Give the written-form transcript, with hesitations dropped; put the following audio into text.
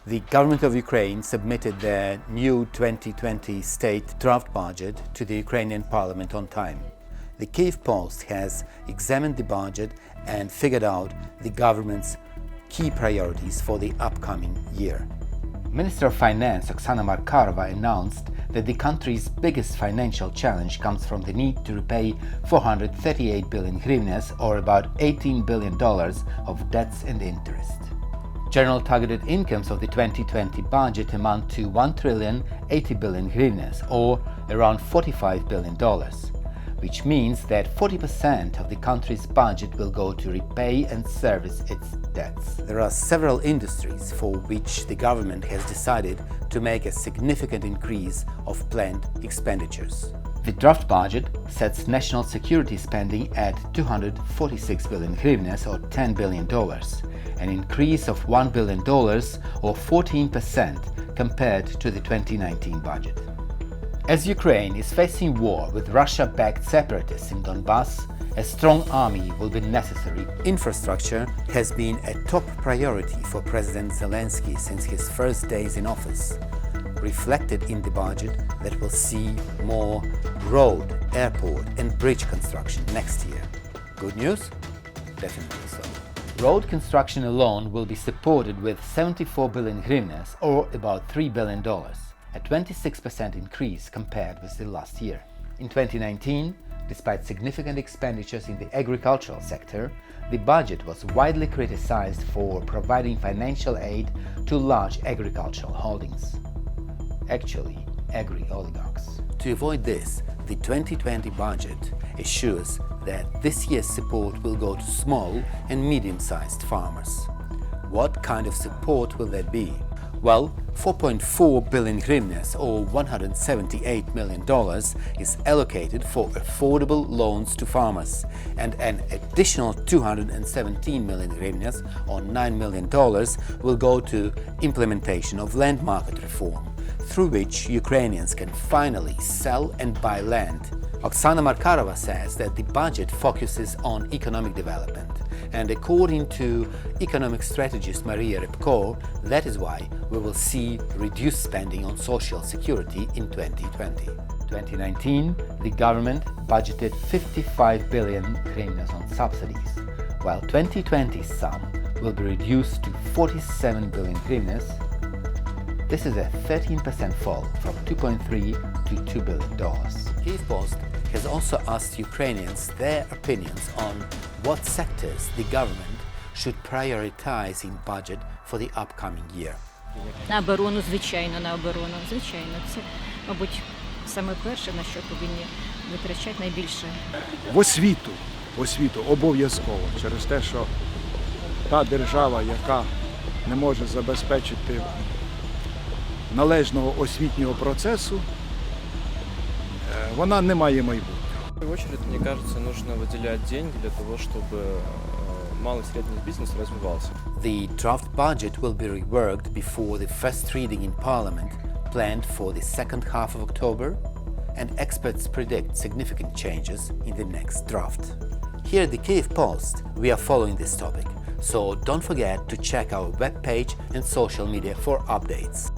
The government of Ukraine submitted their new 2020 state draft budget to the Ukrainian parliament on time. The Kyiv Post has examined the budget and figured out the government's key priorities for the upcoming year. Minister of Finance Oksana Markarova announced that the country's biggest financial challenge comes from the need to repay 438 billion hryvnias, or about $18 billion of debts and interest. General targeted incomes of the 2020 budget amount to 1,080 billion hryvnias, or around $45 billion, which means that 40% of the country's budget will go to repay and service its debts. There are several industries for which the government has decided to make a significant increase of planned expenditures. The draft budget sets national security spending at 246 billion hryvnias, or $10 billion, an increase of $1 billion or 14% compared to the 2019 budget. As Ukraine is facing war with Russia-backed separatists in Donbass, a strong army will be necessary. Infrastructure has been a top priority for President Zelensky since his first days in office, reflected in the budget that will see more road, airport and bridge construction next year. Good news? Definitely so. Road construction alone will be supported with 74 billion hryvnias, or about $3 billion, a 26% increase compared with the last year. In 2019, despite significant expenditures in the agricultural sector, the budget was widely criticized for providing financial aid to large agricultural holdings. Actually, agri-oligarchs. To avoid this, the 2020 budget assures that this year's support will go to small and medium-sized farmers. What kind of support will that be? Well, 4.4 billion hryvnias, or $178 million, is allocated for affordable loans to farmers, and an additional 217 million hryvnias, or $9 million, will go to implementation of land market reform, through which Ukrainians can finally sell and buy land. Oksana Markarova says that the budget focuses on economic development, and according to economic strategist Maria Rybko, that is why we will see reduced spending on social security in 2020. 2019, the government budgeted 55 billion hryvnias on subsidies, while 2020's sum will be reduced to 47 billion hryvnias. This is a 13% fall from $2.3 to $2 billion. Kyiv Post has also asked Ukrainians their opinions on what sectors the government should prioritize in budget for the upcoming year. На оборону, звичайно, на оборону. Звичайно, це, мабуть, саме перше, на що повинні витрачати найбільше. В освіту обов'язково, через те, що та держава, яка не може забезпечити належного освітнього процесу, вона не має майбутнього. В первую очередь, мне кажется, нужно выделять деньги для того, чтобы малый и средний бизнес развивался. The draft budget will be reworked before the first reading in Parliament, planned for the second half of October, and experts predict significant changes in the next draft. Here at the Kyiv Post, we are following this topic, so don't forget to check our webpage and social media for updates.